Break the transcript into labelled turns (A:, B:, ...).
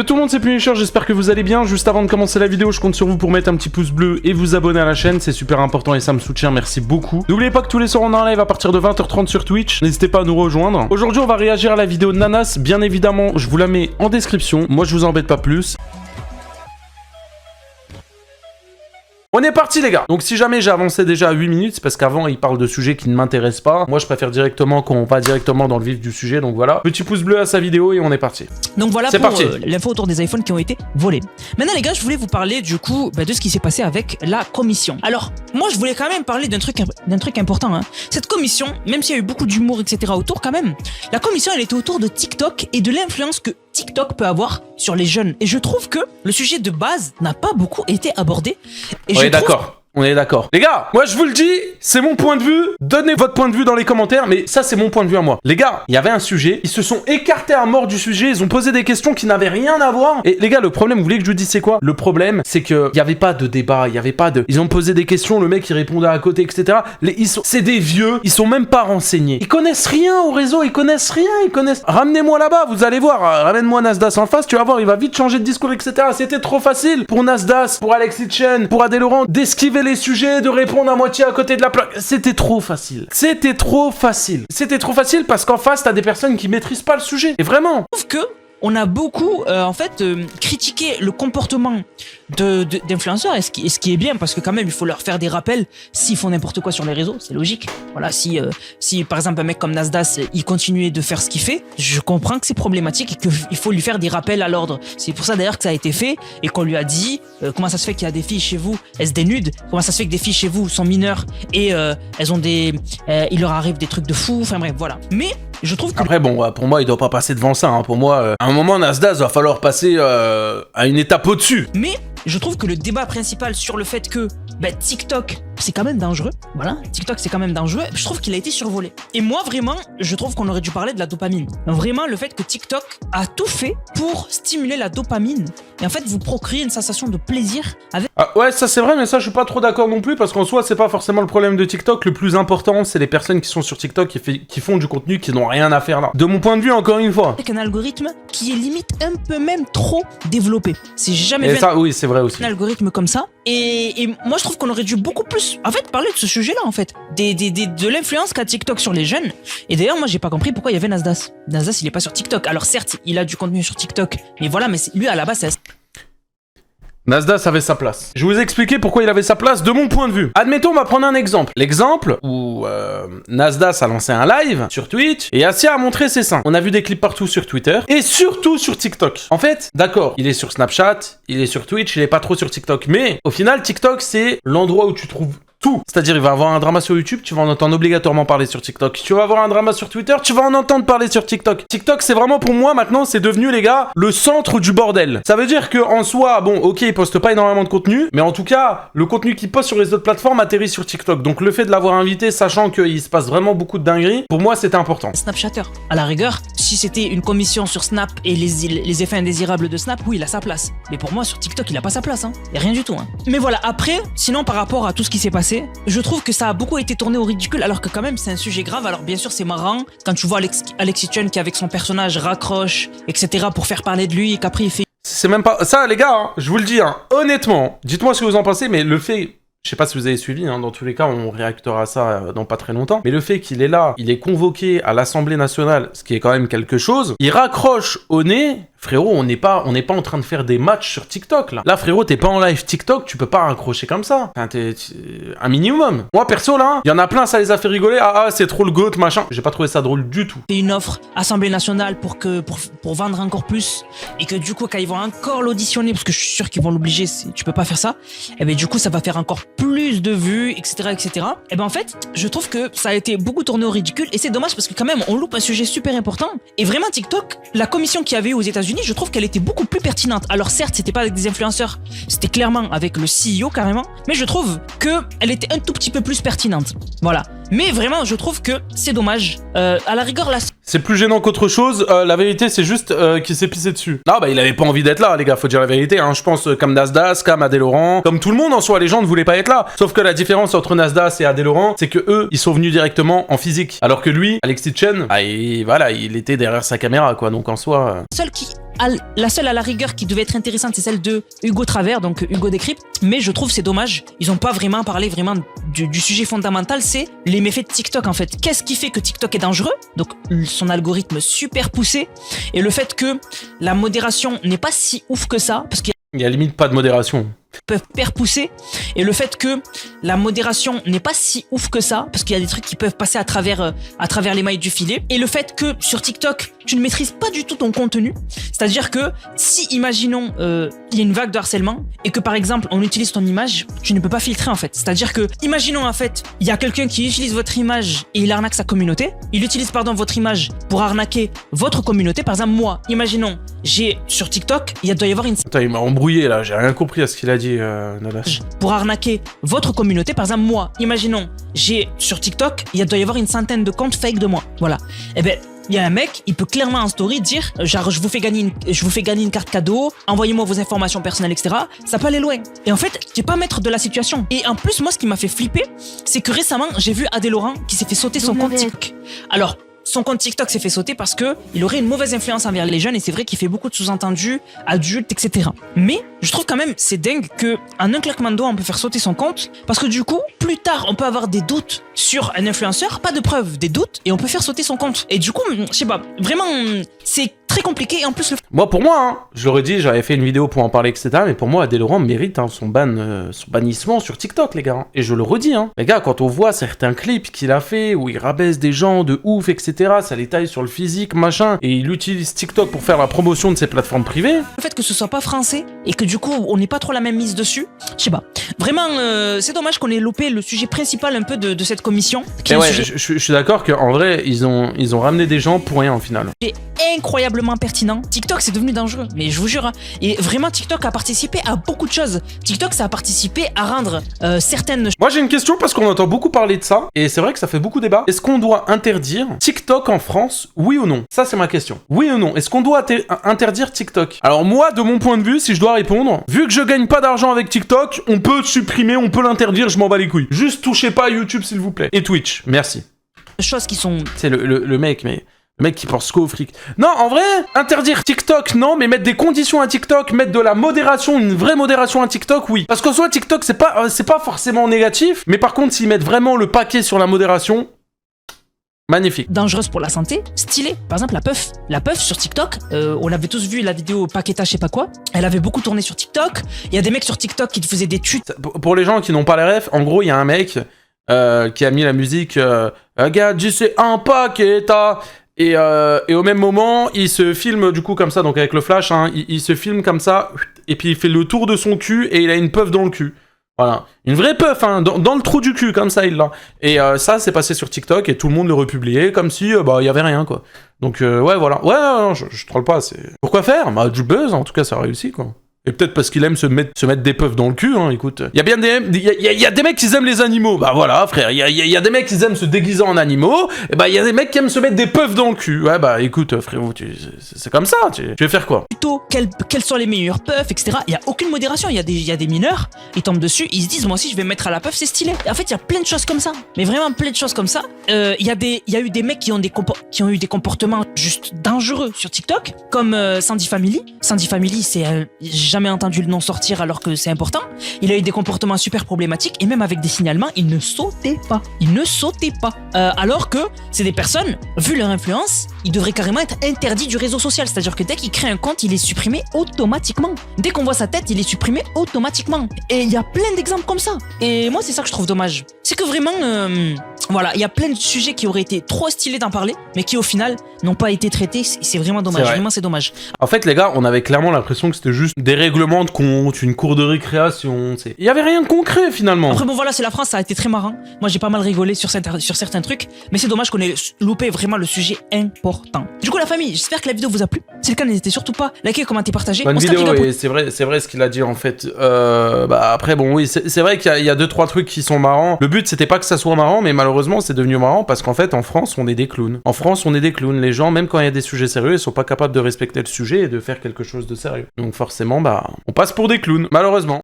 A: Yo tout le monde, c'est Punisher, j'espère que vous allez bien. Juste avant de commencer la vidéo, je compte sur vous pour mettre un petit pouce bleu et vous abonner à la chaîne, c'est super important et ça me soutient, merci beaucoup. N'oubliez pas que tous les soirs on est en live à partir de 20h30 sur Twitch, n'hésitez pas à nous rejoindre. Aujourd'hui on va réagir à la vidéo de Nanas, bien évidemment je vous la mets en description, moi je vous embête pas plus. On est parti les gars. Donc si jamais j'ai avancé déjà à 8 minutes, c'est parce qu'avant il parle de sujets qui ne m'intéressent pas. Moi je préfère directement qu'on va directement dans le vif du sujet, donc voilà. Petit pouce bleu à sa vidéo et on est parti.
B: Donc voilà
A: pour
B: l'info autour des iPhones qui ont été volés. Maintenant les gars, je voulais vous parler du coup de ce qui s'est passé avec la commission. Alors moi je voulais quand même parler d'un truc important. Cette commission, même s'il y a eu beaucoup d'humour etc autour quand même, la commission elle était autour de TikTok et de l'influence que TikTok peut avoir sur les jeunes. Et je trouve que le sujet de base n'a pas beaucoup été abordé. Et
A: on est d'accord. On est d'accord. Les gars, moi je vous le dis, c'est mon point de vue. Donnez votre point de vue dans les commentaires, mais ça c'est mon point de vue à moi. Les gars, il y avait un sujet, ils se sont écartés à mort du sujet, ils ont posé des questions qui n'avaient rien à voir. Et les gars, le problème, vous voulez que je vous dise c'est quoi? Le problème, c'est que il y avait pas de débat, il y avait pas de... Ils ont posé des questions, le mec il répondait à côté, etc. C'est des vieux, ils sont même pas renseignés. Ils connaissent rien au réseau, ils connaissent rien, ils connaissent... Ramenez-moi là-bas, vous allez voir, ramène-moi Nasdaq en face, tu vas voir, il va vite changer de discours, etc. C'était trop facile pour Nasdaq, pour Alexis Chen, pour Adé Laurent, d'esquiver les sujets, de répondre à moitié à côté de la plaque. C'était trop facile. C'était trop facile. C'était trop facile parce qu'en face, t'as des personnes qui maîtrisent pas le sujet. Et vraiment.
B: Je trouve que on a beaucoup, critiqué le comportement d'influenceurs, et ce qui est bien, parce que quand même, il faut leur faire des rappels s'ils font n'importe quoi sur les réseaux, c'est logique. Voilà, si par exemple un mec comme Nasdaq, il continuait de faire ce qu'il fait, je comprends que c'est problématique et qu'il faut lui faire des rappels à l'ordre. C'est pour ça d'ailleurs que ça a été fait et qu'on lui a dit comment ça se fait qu'il y a des filles chez vous, elles se dénudent, comment ça se fait que des filles chez vous sont mineures et elles ont il leur arrive des trucs de fou, enfin bref, voilà. Mais je trouve que...
A: Après, bon, pour moi, il doit pas passer devant ça. Pour moi, à un moment, Nasdaq, va falloir passer à une étape au-dessus.
B: Mais je trouve que le débat principal sur le fait que TikTok, c'est quand même dangereux. Voilà, TikTok, c'est quand même dangereux. Je trouve qu'il a été survolé. Et moi, vraiment, je trouve qu'on aurait dû parler de la dopamine. Vraiment, le fait que TikTok a tout fait pour stimuler la dopamine. Et en fait, vous procréez une sensation de plaisir avec...
A: Ah, ouais, ça c'est vrai, mais ça, je suis pas trop d'accord non plus, parce qu'en soi, c'est pas forcément le problème de TikTok. Le plus important, c'est les personnes qui sont sur TikTok qui font du contenu qui n'ont rien à faire là. De mon point de vue, encore une fois.
B: Avec un algorithme qui est limite un peu même trop développé. C'est jamais vu
A: ça, oui, c'est vrai aussi.
B: Un algorithme comme ça. Et moi, je trouve qu'on aurait dû beaucoup plus, en fait, parler de ce sujet-là, en fait. De l'influence qu'a TikTok sur les jeunes. Et d'ailleurs, moi, j'ai pas compris pourquoi il y avait Nasdaq. Nasdaq, il est pas sur TikTok. Alors, certes, il a du contenu sur TikTok. Mais voilà, mais lui, à la base, c'est...
A: Nasdaq avait sa place. Je vais vous expliquer pourquoi il avait sa place de mon point de vue. Admettons, on va prendre un exemple. L'exemple où Nasdaq a lancé un live sur Twitch et Assia a montré ses seins. On a vu des clips partout sur Twitter et surtout sur TikTok. En fait, d'accord, il est sur Snapchat, il est sur Twitch, il est pas trop sur TikTok. Mais au final, TikTok, c'est l'endroit où tu trouves tout. C'est-à-dire, il va avoir un drama sur YouTube, tu vas en entendre obligatoirement parler sur TikTok. Tu vas avoir un drama sur Twitter, tu vas en entendre parler sur TikTok. TikTok, c'est vraiment pour moi, maintenant, c'est devenu, les gars, le centre du bordel. Ça veut dire que en soi, bon, ok, il poste pas énormément de contenu, mais en tout cas, le contenu qu'il poste sur les autres plateformes atterrit sur TikTok. Donc, le fait de l'avoir invité, sachant qu'il se passe vraiment beaucoup de dingueries, pour moi, c'était important.
B: Snapchatter. À la rigueur, si c'était une commission sur Snap et les effets indésirables de Snap, oui, il a sa place. Mais pour moi, sur TikTok, il a pas sa place, Et rien du tout, Mais voilà, après, sinon, par rapport à tout ce qui s'est passé, je trouve que ça a beaucoup été tourné au ridicule, alors que quand même c'est un sujet grave. Alors bien sûr c'est marrant quand tu vois Alexis Chen qui avec son personnage raccroche, etc. pour faire parler de lui et qu'après il fait...
A: C'est même pas... Ça les gars, je vous le dis, honnêtement, dites-moi ce que vous en pensez, mais le fait... Je sais pas si vous avez suivi, dans tous les cas, on réactera à ça dans pas très longtemps. Mais le fait qu'il est là, il est convoqué à l'Assemblée nationale, ce qui est quand même quelque chose, il raccroche au nez. Frérot, on n'est pas en train de faire des matchs sur TikTok, là. Là, frérot, t'es pas en live TikTok, tu peux pas raccrocher comme ça. Enfin, un minimum. Moi, perso, là, il y en a plein, ça les a fait rigoler. Ah, c'est trop le goat, machin. J'ai pas trouvé ça drôle du tout.
B: C'est une offre Assemblée nationale pour vendre encore plus. Et que du coup, quand ils vont encore l'auditionner, parce que je suis sûr qu'ils vont l'obliger, tu peux pas faire ça. Et ben du coup, ça va faire encore plus de vues, etc., etc. Et ben en fait, je trouve que ça a été beaucoup tourné au ridicule. Et c'est dommage parce que quand même, on loupe un sujet super important. Et vraiment, TikTok, la commission qu'il y avait aux États-Unis, je trouve qu'elle était beaucoup plus pertinente. Alors certes, c'était pas avec des influenceurs, c'était clairement avec le CEO carrément, mais je trouve que elle était un tout petit peu plus pertinente. Voilà. Mais vraiment, je trouve que c'est dommage. À la rigueur, là,
A: C'est plus gênant qu'autre chose. La vérité, c'est juste qu'il s'est pissé dessus. Non, bah il avait pas envie d'être là, les gars. Faut dire la vérité. Hein. Je pense comme Nasdaq, comme Adé Laurent, comme tout le monde en soi, les gens ne voulaient pas être là. Sauf que la différence entre Nasdaq et Adé Laurent, c'est que eux, ils sont venus directement en physique, alors que lui, Alexis Chen, ah, il était derrière sa caméra, quoi. Donc en soi.
B: la seule à la rigueur qui devait être intéressante, c'est celle de Hugo Travers, donc Hugo Décrypte. Mais je trouve c'est dommage. Ils ont pas vraiment parlé vraiment du sujet fondamental, c'est les méfaits de TikTok en fait. Qu'est-ce qui fait que TikTok est dangereux? Donc son algorithme super poussé et le fait que la modération n'est pas si ouf que ça, parce qu'il
A: y a limite pas de modération.
B: Peuvent pousser et le fait que la modération n'est pas si ouf que ça parce qu'il y a des trucs qui peuvent passer à travers les mailles du filet et le fait que sur TikTok tu ne maîtrises pas du tout ton contenu, c'est-à-dire que si imaginons il y a une vague de harcèlement et que par exemple on utilise ton image, tu ne peux pas filtrer en fait, c'est-à-dire que imaginons en fait il y a quelqu'un qui utilise votre image et il arnaque sa communauté, il utilise votre image pour arnaquer votre communauté. Par exemple moi, imaginons j'ai sur TikTok, il doit y avoir une...
A: Attends, il m'a embrouillé là, j'ai rien compris à ce qu'il a dit. Nadas.
B: Pour arnaquer votre communauté, par exemple moi, imaginons, j'ai sur TikTok, il doit y avoir une centaine de comptes fake de moi, voilà. Et ben il y a un mec, il peut clairement en story dire genre je vous fais gagner une carte cadeau, envoyez-moi vos informations personnelles, etc. Ça peut aller loin. Et en fait, tu es pas maître de la situation. Et en plus, moi, ce qui m'a fait flipper, c'est que récemment, j'ai vu Adé Laurent qui s'est fait sauter son compte TikTok. Alors, son compte TikTok s'est fait sauter parce que il aurait une mauvaise influence envers les jeunes et c'est vrai qu'il fait beaucoup de sous-entendus, adultes, etc. Mais je trouve quand même c'est dingue que en un claquement de doigts on peut faire sauter son compte parce que du coup plus tard on peut avoir des doutes sur un influenceur, pas de preuves, des doutes et on peut faire sauter son compte. Et du coup je sais pas, vraiment c'est très compliqué et en plus
A: Moi pour moi, hein, je l'aurais dit, j'avais fait une vidéo pour en parler etc. Mais pour moi Adé Laurent mérite son bannissement sur TikTok les gars. Hein. Et je le redis, hein. Les gars quand on voit certains clips qu'il a fait où il rabaisse des gens de ouf etc. Ça les taille sur le physique, machin, et il utilise TikTok pour faire la promotion de ses plateformes privées.
B: Le fait que ce soit pas français et que du coup on n'ait pas trop la même mise dessus, je sais pas. Vraiment, c'est dommage qu'on ait loupé le sujet principal un peu de cette commission.
A: Et ouais, je suis d'accord qu'en vrai, ils ont ramené des gens pour rien au final.
B: C'est incroyablement pertinent. TikTok c'est devenu dangereux, mais je vous jure. Hein. Et vraiment TikTok a participé à beaucoup de choses. TikTok ça a participé à rendre certaines...
A: Moi j'ai une question parce qu'on entend beaucoup parler de ça, et c'est vrai que ça fait beaucoup débat. Est-ce qu'on doit interdire TikTok en France, oui ou non? Ça c'est ma question. Oui ou non? Est-ce qu'on doit interdire TikTok? Alors moi, de mon point de vue, si je dois répondre, vu que je gagne pas d'argent avec TikTok, on peut supprimer, on peut l'interdire, je m'en bats les couilles. Juste touchez pas à YouTube s'il vous plaît. Et Twitch, merci.
B: Choses qui sont...
A: C'est le mec, mais... Le mec qui pense qu'au fric. Non, en vrai, interdire TikTok, non, mais mettre des conditions à TikTok, mettre de la modération, une vraie modération à TikTok, oui. Parce qu'en soit TikTok, c'est pas forcément négatif, mais par contre, s'ils mettent vraiment le paquet sur la modération... Magnifique.
B: Dangereuse pour la santé, stylée. Par exemple, la puff sur TikTok, on avait tous vu la vidéo Paqueta, je sais pas quoi. Elle avait beaucoup tourné sur TikTok. Il y a des mecs sur TikTok qui te faisaient des tutos.
A: Pour les gens qui n'ont pas les refs, en gros, il y a un mec qui a mis la musique regarde, c'est un Paqueta. Et au même moment, il se filme du coup comme ça, donc avec le flash, hein, il se filme comme ça, et puis il fait le tour de son cul et il a une puff dans le cul. Voilà, une vraie puff, hein, dans le trou du cul, comme ça, il l'a. Et ça, c'est passé sur TikTok, et tout le monde le republiait, comme si, il y avait rien, quoi. Donc, ouais, voilà. Ouais, non, je troll pas, c'est... Pourquoi faire? Bah, du buzz, en tout cas, ça a réussi, quoi. Et peut-être parce qu'il aime se mettre des puffs dans le cul, hein, écoute. Il y a bien y a des mecs qui aiment les animaux. Bah voilà, frère, il y a des mecs qui aiment se déguiser en animaux. Et bah il y a des mecs qui aiment se mettre des puffs dans le cul. Ouais bah écoute, frérot, c'est comme ça, tu veux faire quoi?
B: Plutôt, quels sont les meilleurs puffs, etc. Il y a aucune modération, il y a des mineurs, ils tombent dessus, ils se disent, moi aussi je vais me mettre à la puff, c'est stylé. Et en fait, il y a plein de choses comme ça. Mais vraiment plein de choses comme ça. Il y a eu des mecs qui ont eu des comportements juste dangereux sur TikTok, comme Sandy Family. Sandy Family, c'est... jamais entendu le nom sortir alors que c'est important. Il a eu des comportements super problématiques et même avec des signalements, il ne sautait pas. Alors que c'est des personnes, vu leur influence, ils devraient carrément être interdits du réseau social. C'est-à-dire que dès qu'il crée un compte, il est supprimé automatiquement. Dès qu'on voit sa tête, il est supprimé automatiquement. Et il y a plein d'exemples comme ça. Et moi, c'est ça que je trouve dommage. C'est que vraiment, voilà, il y a plein de sujets qui auraient été trop stylés d'en parler, mais qui au final n'ont pas été traités. C'est vraiment dommage. Vraiment, c'est dommage.
A: En fait, les gars, on avait clairement l'impression que c'était juste des règlements de compte, une cour de récréation, il y avait rien de concret finalement.
B: Après bon voilà, c'est la France, ça a été très marrant. Moi j'ai pas mal rigolé sur certains trucs, mais c'est dommage qu'on ait loupé vraiment le sujet important. Du coup la famille, j'espère que la vidéo vous a plu. Si c'est le cas, n'hésitez surtout pas, likez, commentez, partagez.
A: Bonne vidéo, et c'est vrai ce qu'il a dit en fait. Après bon oui, c'est vrai qu'il y a 2-3 trucs qui sont marrants. Le but c'était pas que ça soit marrant, mais malheureusement c'est devenu marrant parce qu'en fait en France on est des clowns. En France on est des clowns. Les gens, même quand il y a des sujets sérieux, ils sont pas capables de respecter le sujet et de faire quelque chose de sérieux. Donc forcément on passe pour des clowns, malheureusement.